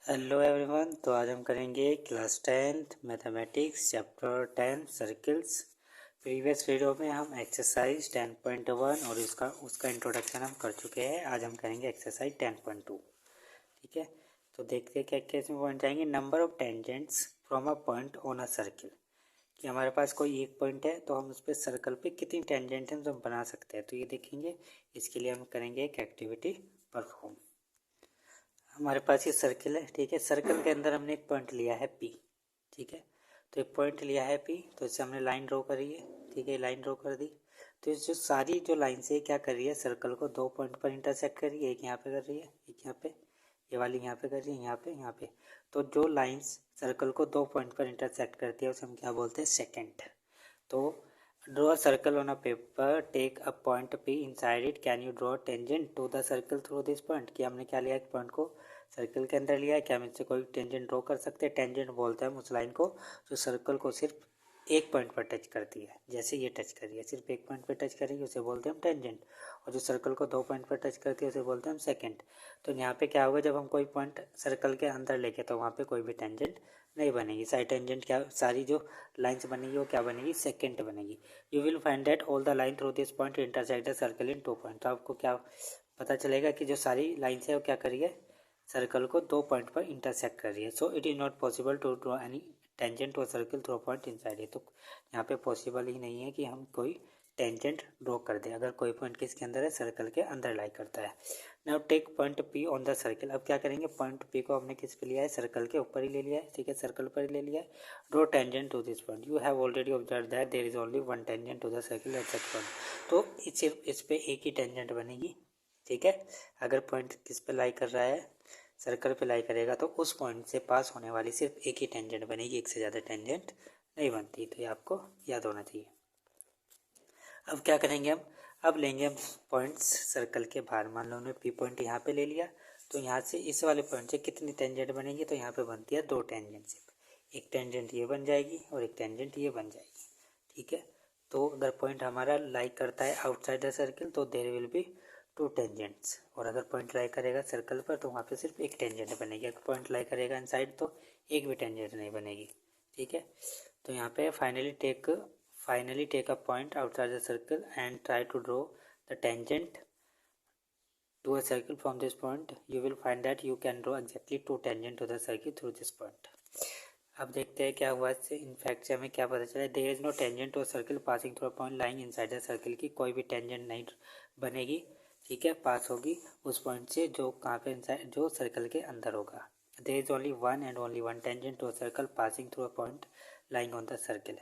Hello everyone. तो आज हम करेंगे class 10th mathematics chapter 10 circles. Previous video में हम एक्सरसाइज 10.1 और उसका इंट्रोडक्शन हम कर चुके हैं। आज हम करेंगे एक्सरसाइज 10.2। ठीक है, तो देखते हैं क्या क्या इसमें पॉइंट आएंगे। Number of tangents from a point on a circle, कि हमारे पास कोई एक पॉइंट है तो हम उस पर सर्कल पे कितनी टेंजेंट हम बना सकते हैं, तो ये देखेंगे। इसके लिए हम करेंगे एक एक्टिविटी परफॉर्म। हमारे पास ये सर्किल है, ठीक है। सर्कल के अंदर हमने एक पॉइंट लिया है पी, ठीक है। तो एक पॉइंट लिया है पी, तो इससे हमने लाइन ड्रॉ करी है, ठीक है। लाइन ड्रॉ कर दी, तो इस जो लाइन से क्या कर रही है, सर्कल को दो पॉइंट पर इंटरसेक्ट कर रही है। एक यहाँ पे कर रही है, एक यहाँ पे, ये वाली यहाँ पे कर रही है, यहाँ पे, यहाँ पे। तो जो लाइन्स सर्कल को दो पॉइंट पर इंटरसेक्ट करती है उसे हम क्या बोलते हैं, सेकेंड। तो draw a circle on a paper, take a point P inside it, can you draw a tangent to the circle through this point। कि हमने क्या लिया, एक पॉइंट को सर्कल के अंदर लिया है, क्या हम इससे कोई टेंजेंट ड्रॉ कर सकते हैं। टेंजेंट बोलते हैं हम उस लाइन को जो सर्कल को सिर्फ एक पॉइंट पर टच करती है। जैसे ये टच कर रही है, सिर्फ एक पॉइंट पर टच करेगी, उसे बोलते हैं हम टेंजेंट। और जो सर्कल को दो पॉइंट पर टच करती है उसे बोलते हैं हम सेकेंड। तो यहाँ पे क्या होगा, जब हम कोई पॉइंट सर्कल के अंदर लेके तो वहाँ पे कोई भी टेंजेंट नहीं बनेगी। साइड टेंजेंट क्या, सारी जो लाइन्स बनेगी वो क्या बनेगी, सेकेंड बनेगी। You will find that all the line through this point intersect the circle in two point. तो आपको क्या पता चलेगा कि जो सारी लाइन्स है वो क्या कर रही है, सर्कल को दो पॉइंट पर इंटरसेक्ट कर रही है। So it is not possible to draw any tangent to circle through point inside है। तो यहाँ पे पॉसिबल ही नहीं है कि हम कोई टेंजेंट ड्रॉ कर दें अगर कोई पॉइंट किसके अंदर है, सर्कल के अंदर लाई करता है। Now take point P on the circle. अब क्या करेंगे, पॉइंट पी को हमने किस पे लिया है, सर्कल के ऊपर ही ले लिया है, ठीक है, सर्कल पर ही ले लिया है। Draw tangent to this point. You have already observe that there is only one tangent to the circle at that point. तो सिर्फ इस पे एक ही टेंजेंट बनेगी, ठीक है। अगर पॉइंट किस पे लाई कर रहा है, सर्कल पे लाई करेगा, तो उस पॉइंट से पास होने वाली सिर्फ एक ही टेंजेंट बनेगी, एक से ज़्यादा टेंजेंट नहीं बनती। तो ये आपको याद होना चाहिए। अब क्या करेंगे हम, अब लेंगे हम पॉइंट्स सर्कल के बाहर। मान लो हमने पी पॉइंट यहाँ पे ले लिया, तो यहाँ से इस वाले पॉइंट से कितनी टेंजेंट बनेगी, तो यहाँ पे बनती है दो टेंजेंट सिर्फ। एक टेंजेंट ये बन जाएगी और एक टेंजेंट ये बन जाएगी, ठीक है। तो अगर पॉइंट हमारा लाइक करता है आउटसाइड द सर्कल तो there will be two tangents. और अगर पॉइंट लाई करेगा सर्कल पर तो वहाँ पे सिर्फ एक टेंजेंट बनेगी। अगर पॉइंट लाई करेगा इनसाइड तो एक भी टेंजेंट नहीं बनेगी, ठीक है। तो यहाँ पे finally take a point outside the circle and try to draw the tangent to a circle from this point. You will find that you can draw exactly two tangent to the circle through this point। अब देखते हैं क्या हुआ इससे। In fact से हमें क्या पता चला, there is no tangent to circle passing through a point lying inside the circle. की कोई भी टेंजेंट नहीं बनेगी, ठीक है, पास होगी उस पॉइंट से जो कहाँ पे इनसाइड, जो सर्कल के अंदर होगा। There is only one and only one tangent to a circle passing through a point lying on the circle.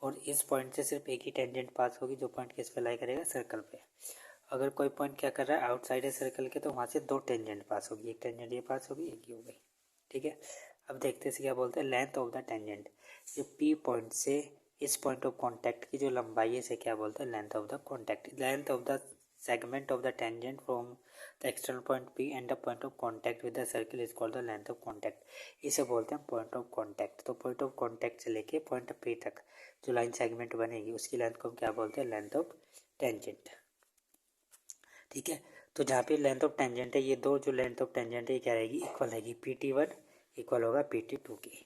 और इस पॉइंट से सिर्फ एक ही टेंजेंट पास होगी जो पॉइंट किस पे लाई करेगा, सर्कल पे। अगर कोई पॉइंट क्या कर रहा है आउटसाइड है सर्कल के, तो वहाँ से दो टेंजेंट पास होगी, एक टेंजेंट ये पास होगी, एक ये हो गई, ठीक है। अब देखते हैं क्या बोलते हैं, लेंथ ऑफ द टेंजेंट। ये पी पॉइंट से इस पॉइंट ऑफ कॉन्टैक्ट की जो लंबाई है इसे क्या बोलते हैं, length of the contact. Length of the segment of the tangent from the external point P and the point of contact with the circle is called the length of contact। इसे बोलते हैं point of contact। तो point of contact से लेके point P तक जो line segment बनेगी उसकी लेंथ को हम क्या बोलते हैं, लेंथ ऑफ टेंजेंट, ठीक है। तो जहाँ पे लेंथ ऑफ टेंजेंट है, ये दो जो लेंथ ऑफ टेंजेंट है क्या रहेगी, इक्वल रहेगी। PT1 इक्वल होगा PT2 के।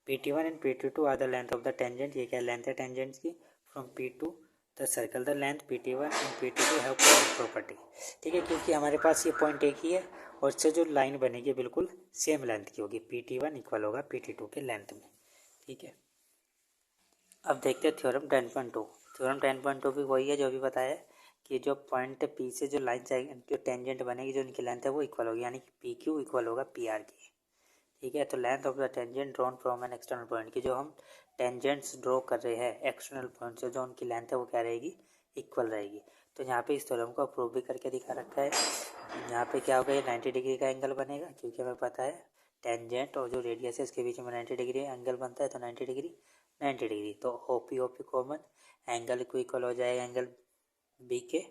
PT1 and PT2 are the length of the tangent. ये क्या लेंथ है टेंजेंट की, from P to the circle the length PT1 and PT2 have common property, ठीक है। क्योंकि हमारे पास ये पॉइंट एक ही है और इससे जो लाइन बनेगी बिल्कुल सेम लेंथ की होगी। PT1 इक्वल होगा PT2 के लेंथ में, ठीक है। अब देखते हैं थ्योरम 10.2। थ्योरम 10.2 भी वही है जो अभी बताया है कि जो पॉइंट पी से जो लाइन जो टेंजेंट बनेगी जो इनकी लेंथ है वो इक्वल होगी, यानी कि पी क्यू इक्वल होगा पी आर की, ठीक है। तो length of the tangent drawn from an external point की जो हम टेंजेंट्स ड्रॉ कर रहे हैं एक्सटर्नल पॉइंट से, जो उनकी लेंथ है वो क्या रहेगी, इक्वल रहेगी। तो यहाँ पे इस थ्योरम को प्रूव भी करके दिखा रखा है। यहाँ पे क्या होगा, ये 90 डिग्री का एंगल बनेगा, क्योंकि हमें पता है टेंजेंट और जो रेडियस है इसके बीच में 90 डिग्री एंगल बनता है। तो 90 डिग्री 90 डिग्री, तो OP कॉमन, एंगल को इक्वल हो जाएगा एंगल बी के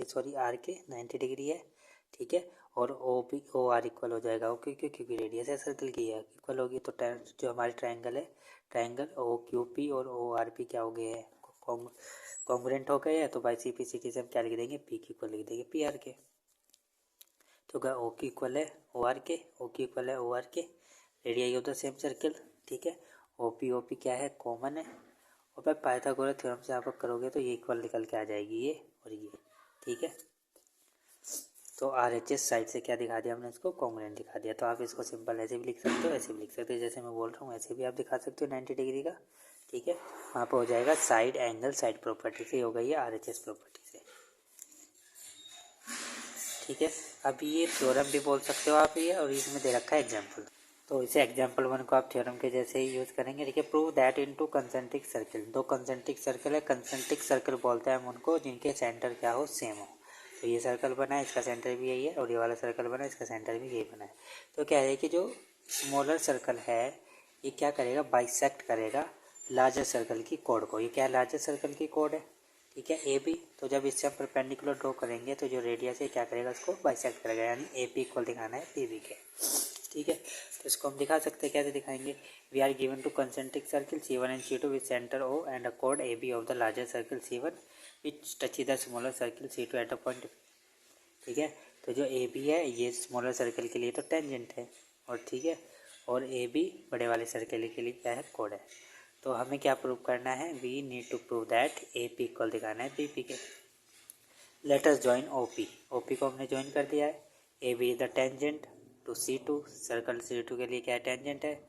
सॉरी आर के, 90 डिग्री है, ठीक है। और OR इक्वल हो जाएगा ओके क्योंकि रेडियस है सर्कल की है, इक्वल होगी। तो जो हमारी ट्राइंगल है, ट्राइंगल OQP और ORP क्या हो गए हैं, कॉन्ग्रुएंट हो गए हैं। तो बाई CP/CT से हम क्या लिख देंगे, P की इक्वल लिख देंगे PR के। तो क्या O की इक्वल है OR के, O की इक्वल है OR के, radii of the same circle, ठीक है। OP क्या है, कॉमन है, और भाई पाइथागोरस थ्योरम से आप करोगे तो ये इक्वल निकल के आ जाएगी ये और ये, ठीक है। तो RHS साइड से क्या दिखा दिया हमने, इसको कॉन्ग्रुएंट दिखा दिया। तो आप इसको सिंपल ऐसे भी लिख सकते हो, ऐसे भी लिख सकते हो, जैसे मैं बोल रहा हूँ ऐसे भी आप दिखा सकते हो 90 डिग्री का, ठीक है। वहाँ पर हो जाएगा साइड एंगल साइड प्रॉपर्टी से, हो गई है RHS प्रॉपर्टी से, ठीक है। अब ये थ्योरम भी बोल सकते हो आप ये, और इसमें दे रखा है एग्जाम्पल। तो इसे एग्जाम्पल 1 को आप थ्योरम के जैसे ही यूज़ करेंगे। देखिए, prove that into concentric circle, 2 concentric circle है, कंसेंट्रिक सर्किल बोलते हैं हम उनको जिनके सेंटर क्या हो, सेम हो। तो ये सर्कल बना है, इसका सेंटर भी यही है, और ये वाला सर्कल बना है, इसका सेंटर भी यही बना है। तो क्या है कि जो स्मॉलर सर्कल है ये क्या करेगा, बाइसेक्ट करेगा लार्जर सर्कल की कोड को। ये क्या है, लार्जर सर्कल की कोड है, ठीक है, AB। तो जब इससे हम परपेंडिकुलर ड्रॉ करेंगे तो जो रेडियस है क्या करेगा, उसको बाइसेक्ट करेगा, यानी AP इक्वल दिखाना है PB के, ठीक है। तो इसको हम दिखा सकते हैं, कैसे दिखाएंगे, we are given two concentric circle C1 and C2 with centre O and a कोड AB of the larger circle C1 which touch the smaller circle C2 at a point, ठीक है। तो जो AB है ये स्मॉलर सर्किल के लिए तो टेंजेंट है, और ठीक है, और AB बड़े वाले सर्किल के लिए क्या है, कोड है। तो हमें क्या प्रूव करना है, we need to prove that AP equal दिखाना है PP के। लेट अस जॉइन OP को हमने ज्वाइन कर दिया है। AB is the tangent to C2, circle C2 के लिए क्या है, टेंजेंट है,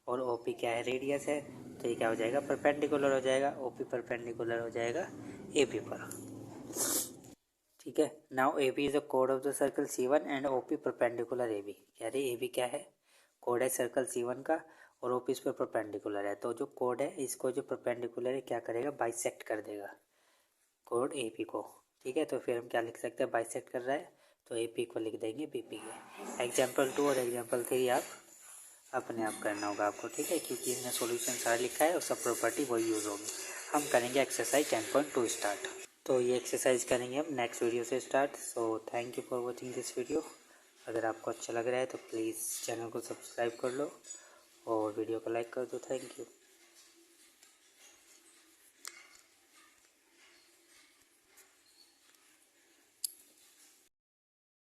और OP क्या है, रेडियस है। तो ये क्या हो जाएगा, परपेंडिकुलर हो जाएगा, OP परपेंडिकुलर हो जाएगा AB पर, ठीक है। Now AB is the code of the circle C1 and OP perpendicular AB। कह रहे AB क्या है, कोड है सर्कल C1 का, और OP इस पर परपेंडिकुलर है। तो जो कोड है इसको जो परपेंडिकुलर है क्या करेगा, बाइसेक्ट कर देगा कोड AP को, ठीक है। तो फिर हम क्या लिख सकते हैं, बाइसेक्ट कर रहा है तो AP को लिख देंगे BP के। एग्जाम्पल 2 और एग्जाम्पल 3 आप अपने आप करना होगा आपको, ठीक है, क्योंकि इसमें सॉल्यूशन सारा लिखा है और सब प्रॉपर्टी वही यूज़ होगी। हम करेंगे एक्सरसाइज 10.2 स्टार्ट। तो ये एक्सरसाइज करेंगे हम नेक्स्ट वीडियो से start. So thank you for watching this video. अगर आपको अच्छा लग रहा है तो प्लीज़ चैनल को सब्सक्राइब कर लो और वीडियो को लाइक कर दो। Thank you.